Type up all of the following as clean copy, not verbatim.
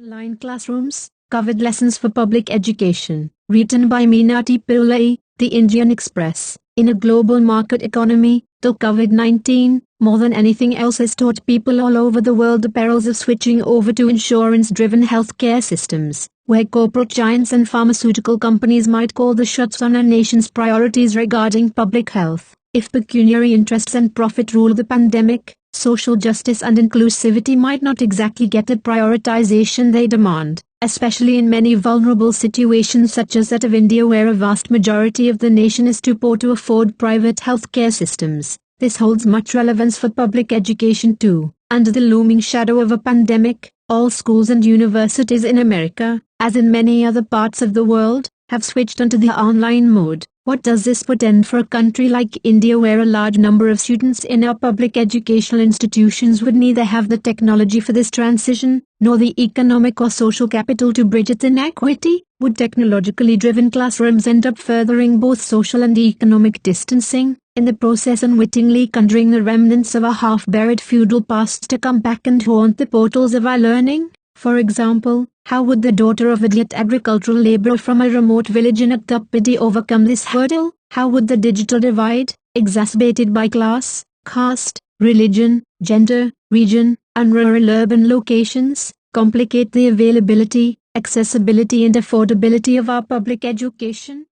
Online classrooms, covered lessons for public education, written by Meena T Pillai, The Indian Express. In a global market economy, the COVID-19, more than anything else, has taught people all over the world the perils of switching over to insurance-driven healthcare systems, where corporate giants and pharmaceutical companies might call the shots on a nation's priorities regarding public health. If pecuniary interests and profit rule the pandemic, social justice and inclusivity might not exactly get the prioritization they demand, especially in many vulnerable situations such as that of India, where a vast majority of the nation is too poor to afford private healthcare systems. This holds much relevance for public education too. Under the looming shadow of a pandemic, all schools and universities in America, as in many other parts of the world, have switched onto the online mode. What does this portend for a country like India, where a large number of students in our public educational institutions would neither have the technology for this transition, nor the economic or social capital to bridge its inequity? Would technologically driven classrooms end up furthering both social and economic distancing, in the process unwittingly conjuring the remnants of our half-buried feudal pasts to come back and haunt the portals of our learning? For example, how would the daughter of a idiot agricultural laborer from a remote village in Uttarakhand overcome this hurdle? How would the digital divide, exacerbated by class, caste, religion, gender, region, and rural-urban locations, complicate the availability, accessibility and affordability of our public education?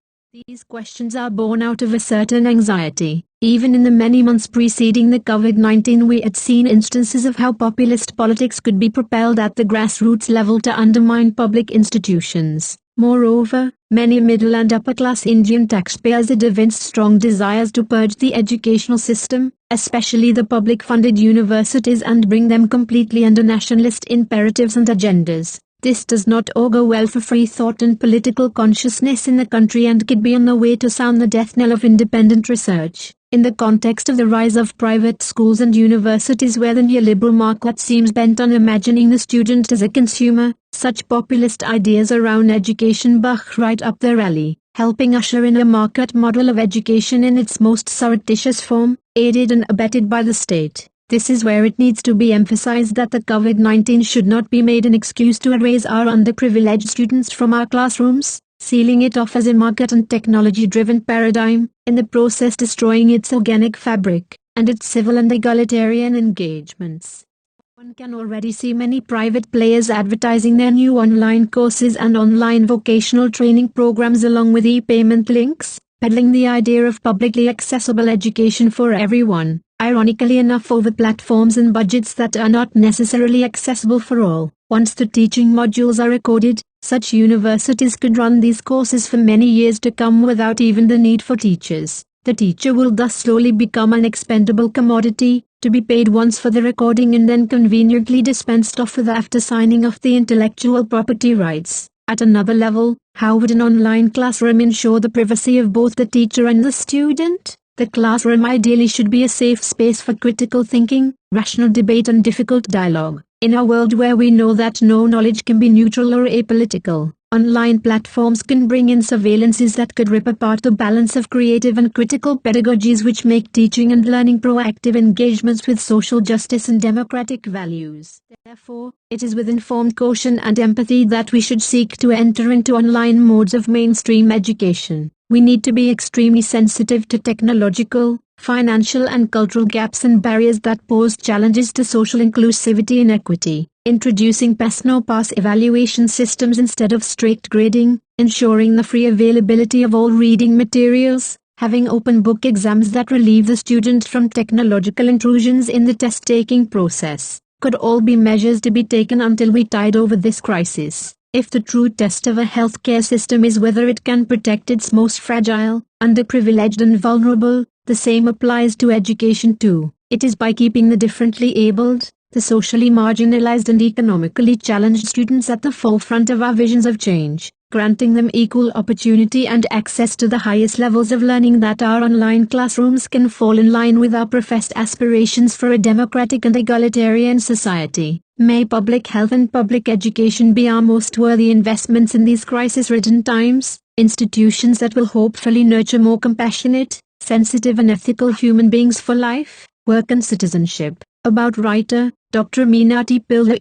These questions are born out of a certain anxiety. Even in the many months preceding the COVID-19, we had seen instances of how populist politics could be propelled at the grassroots level to undermine public institutions. Moreover, many middle and upper-class Indian taxpayers had evinced strong desires to purge the educational system, especially the public-funded universities, and bring them completely under nationalist imperatives and agendas. This does not augur well for free thought and political consciousness in the country, and could be on the way to sound the death knell of independent research. In the context of the rise of private schools and universities, where the neoliberal market seems bent on imagining the student as a consumer, such populist ideas around education buck right up their alley, helping usher in a market model of education in its most surreptitious form, aided and abetted by the state. This is where it needs to be emphasized that the COVID-19 should not be made an excuse to erase our underprivileged students from our classrooms, sealing it off as a market and technology-driven paradigm, in the process destroying its organic fabric, and its civil and egalitarian engagements. One can already see many private players advertising their new online courses and online vocational training programs along with e-payment links, peddling the idea of publicly accessible education for everyone, ironically enough over platforms and budgets that are not necessarily accessible for all. Once the teaching modules are recorded, such universities could run these courses for many years to come without even the need for teachers. The teacher will thus slowly become an expendable commodity, to be paid once for the recording and then conveniently dispensed off with after signing off the intellectual property rights. At another level, how would an online classroom ensure the privacy of both the teacher and the student? The classroom ideally should be a safe space for critical thinking, rational debate and difficult dialogue. In a world where we know that no knowledge can be neutral or apolitical, online platforms can bring in surveillances that could rip apart the balance of creative and critical pedagogies which make teaching and learning proactive engagements with social justice and democratic values. Therefore, it is with informed caution and empathy that we should seek to enter into online modes of mainstream education. We need to be extremely sensitive to technological, financial and cultural gaps and barriers that pose challenges to social inclusivity and equity. Introducing pass-no-pass evaluation systems instead of strict grading, ensuring the free availability of all reading materials, having open book exams that relieve the student from technological intrusions in the test-taking process, could all be measures to be taken until we tide over this crisis. If the true test of a healthcare system is whether it can protect its most fragile, underprivileged and vulnerable, the same applies to education too. It is by keeping the differently abled, the socially marginalized and economically challenged students at the forefront of our visions of change, granting them equal opportunity and access to the highest levels of learning, that our online classrooms can fall in line with our professed aspirations for a democratic and egalitarian society. May public health and public education be our most worthy investments in these crisis-ridden times, institutions that will hopefully nurture more compassionate, sensitive and ethical human beings for life, work and citizenship. About writer, Dr. Meena T Pillai,